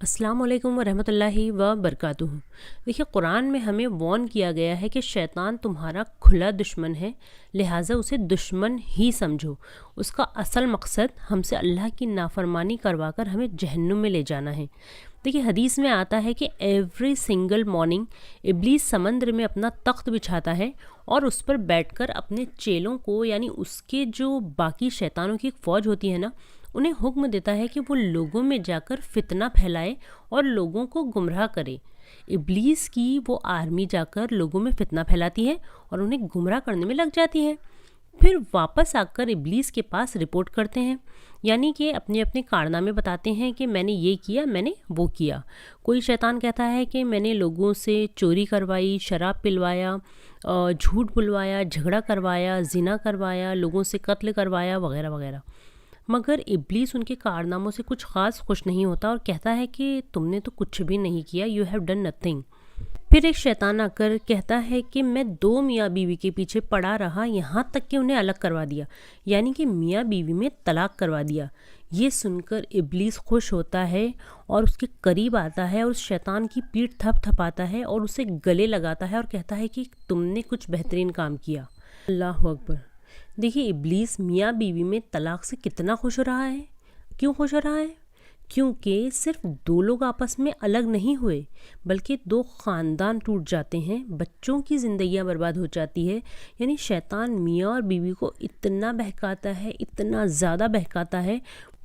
अस्सलाम वालेकुम वरहमतुल्लाहि वबरकातुहू। देखिए, कुरान में हमें वॉर्न किया गया है कि शैतान तुम्हारा खुला दुश्मन है, लिहाजा उसे दुश्मन ही समझो। उसका असल मकसद हमसे अल्लाह की नाफरमानी करवा कर हमें जहन्नुम में ले जाना है। देखिए, हदीस में आता है कि एवरी सिंगल मॉर्निंग इब्लीस समंदर में अपना तख्त बिछाता है और उस पर बैठकर अपने चेलों को, यानी उसके जो बाकी शैतानों की एक फ़ौज होती है ना, उन्हें हुक्म देता है कि वो लोगों में जाकर फितना फैलाए और लोगों को गुमराह करे। इब्लीस की वो आर्मी जाकर लोगों में फितना फैलाती है और उन्हें गुमराह करने में लग जाती है। फिर वापस आकर इब्लीस के पास रिपोर्ट करते हैं, यानी कि अपने अपने कारनामे बताते हैं कि मैंने ये किया, मैंने वो किया। कोई शैतान कहता है कि मैंने लोगों से चोरी करवाई, शराब पिलवाया, झूठ बुलवाया, झगड़ा करवाया, जिना करवाया, लोगों से कत्ल करवाया, वगैरह वगैरह। मगर इब्लीस उनके कारनामों से कुछ ख़ास खुश नहीं होता और कहता है कि तुमने तो कुछ भी नहीं किया, यू हैव डन नथिंग। फिर एक शैतान आकर कहता है कि मैं 2 मियाँ बीवी के पीछे पड़ा रहा, यहाँ तक कि उन्हें अलग करवा दिया, यानी कि मियाँ बीवी में तलाक करवा दिया। ये सुनकर इब्लीस खुश होता है और उसके करीब आता है और उस शैतान की पीठ थपथपाता है और उसे गले लगाता है और कहता है कि तुमने कुछ बेहतरीन काम किया। अल्लाह अकबर। देखिए, इब्लीस मियाँ बीवी में तलाक से कितना खुश हो रहा है। क्यों खुश हो रहा है? क्योंकि सिर्फ 2 लोग आपस में अलग नहीं हुए, बल्कि 2 ख़ानदान टूट जाते हैं, बच्चों की ज़िंदगियां बर्बाद हो जाती है। यानी शैतान मियाँ और बीवी को इतना बहकाता है, इतना ज़्यादा बहकाता है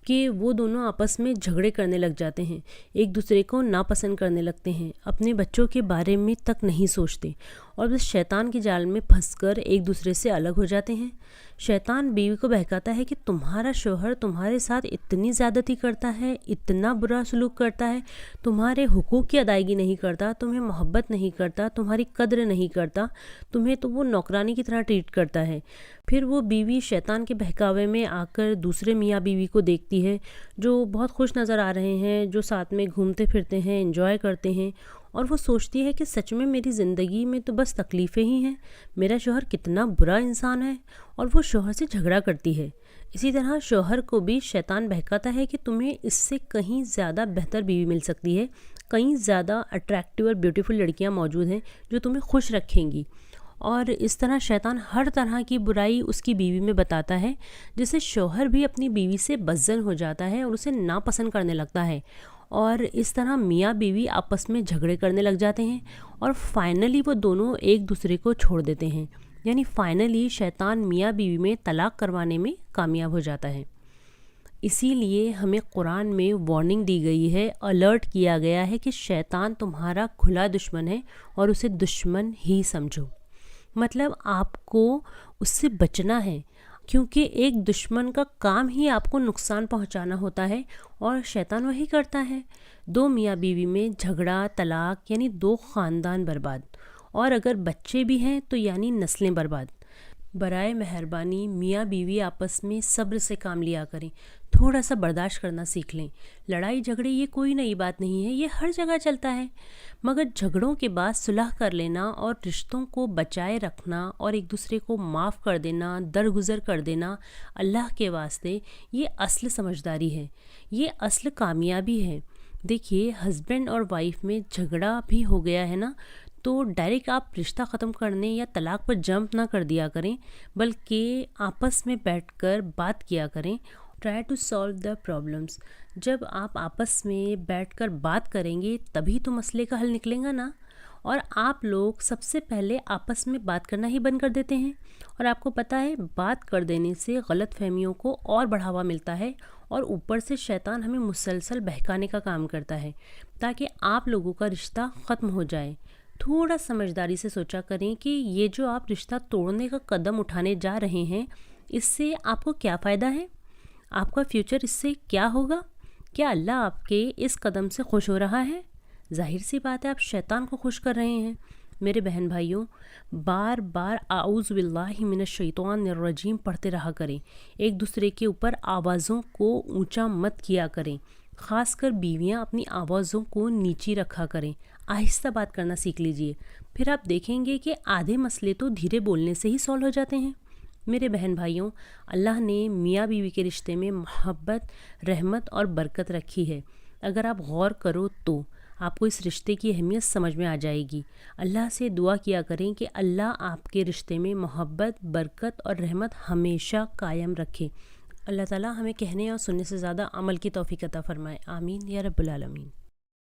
कि वो दोनों आपस में झगड़े करने लग जाते हैं, एक दूसरे को नापसंद करने लगते हैं, अपने बच्चों के बारे में तक नहीं सोचते और बस शैतान के जाल में फंसकर एक दूसरे से अलग हो जाते हैं। शैतान बीवी को बहकाता है कि तुम्हारा शौहर तुम्हारे साथ इतनी ज़्यादती करता है, इतना बुरा सलूक करता है, तुम्हारे हुकूक की अदायगी नहीं करता, तुम्हें मोहब्बत नहीं करता, तुम्हारी कद्र नहीं करता, तुम्हें तो वो नौकरानी की तरह ट्रीट करता है। फिर वो बीवी शैतान के बहकावे में आकर दूसरे मियाँ बीवी को देखती है जो बहुत खुश नज़र आ रहे हैं, जो साथ में घूमते फिरते हैं, एंजॉय करते हैं, और वो सोचती है कि सच में मेरी ज़िंदगी में तो बस तकलीफ़ें ही हैं, मेरा शौहर कितना बुरा इंसान है, और वो शौहर से झगड़ा करती है। इसी तरह शौहर को भी शैतान बहकाता है कि तुम्हें इससे कहीं ज़्यादा बेहतर बीवी मिल सकती है, कहीं ज़्यादा अट्रैक्टिव और ब्यूटीफुल लड़कियां मौजूद हैं जो तुम्हें खुश रखेंगी। और इस तरह शैतान हर तरह की बुराई उसकी बीवी में बताता है, जिससे शौहर भी अपनी बीवी से बज़्ज़न हो जाता है और उसे नापसंद करने लगता है। और इस तरह मियाँ बीवी आपस में झगड़े करने लग जाते हैं और फाइनली वो दोनों एक दूसरे को छोड़ देते हैं। यानी फाइनली शैतान मियाँ बीवी में तलाक करवाने में कामयाब हो जाता है। इसीलिए हमें कुरान में वार्निंग दी गई है, अलर्ट किया गया है कि शैतान तुम्हारा खुला दुश्मन है और उसे दुश्मन ही समझो। मतलब आपको उससे बचना है, क्योंकि एक दुश्मन का काम ही आपको नुकसान पहुंचाना होता है और शैतान वही करता है। 2 मियाँ बीवी में झगड़ा, तलाक, यानी 2 ख़ानदान बर्बाद, और अगर बच्चे भी हैं तो यानी नस्लें बर्बाद। बराए मेहरबानी मियाँ बीवी आपस में सब्र से काम लिया करें, थोड़ा सा बर्दाश्त करना सीख लें। लड़ाई झगड़े ये कोई नई बात नहीं है, ये हर जगह चलता है। मगर झगड़ों के बाद सुलह कर लेना और रिश्तों को बचाए रखना और एक दूसरे को माफ़ कर देना, दरगुजर कर देना, अल्लाह के वास्ते ये असल समझदारी है, ये असल कामयाबी है। देखिए, हस्बैंड और वाइफ में झगड़ा भी हो गया है ना, तो डायरेक्ट आप रिश्ता ख़त्म करने या तलाक पर जंप ना कर दिया करें, बल्कि आपस में बैठकर बात किया करें। Try to solve the problems. जब आप आपस में बैठकर बात करेंगे तभी तो मसले का हल निकलेगा ना। और आप लोग सबसे पहले आपस में बात करना ही बंद कर देते हैं, और आपको पता है बात कर देने से गलत फहमियों को और बढ़ावा मिलता है, और ऊपर से शैतान हमें मुसलसल बहकाने का काम करता है ताकि आप लोगों का रिश्ता ख़त्म हो जाए। थोड़ा समझदारी से सोचा करें कि ये जो आप रिश्ता तोड़ने का कदम उठाने जा रहे हैं, इससे आपको क्या फ़ायदा है, आपका फ्यूचर इससे क्या होगा, क्या अल्लाह आपके इस कदम से खुश हो रहा है? जाहिर सी बात है आप शैतान को खुश कर रहे हैं। मेरे बहन भाइयों, बार बार आऊज़ु बिल्लाहि मिनश शैतानिर रजीम पढ़ते रहा करें। एक दूसरे के ऊपर आवाज़ों को ऊंचा मत किया करें, ख़ासकर बीवियां अपनी आवाज़ों को नीची रखा करें। आहिस्ता बात करना सीख लीजिए, फिर आप देखेंगे कि आधे मसले तो धीरे बोलने से ही सॉल्व हो जाते हैं। मेरे बहन भाइयों, अल्लाह ने मियाँ बीवी के रिश्ते में मोहब्बत, रहमत और बरकत रखी है। اگر آپ غور کرو تو آپ کو اس رشتے کی اہمیت سمجھ میں آ جائے گی۔ اللہ سے دعا کیا کریں کہ اللہ آپ کے رشتے میں محبت، برکت اور رحمت ہمیشہ قائم رکھے۔ اللہ تعالیٰ ہمیں کہنے اور سننے سے زیادہ عمل کی توفیق عطا فرمائے۔ آمین یا رب العالمین۔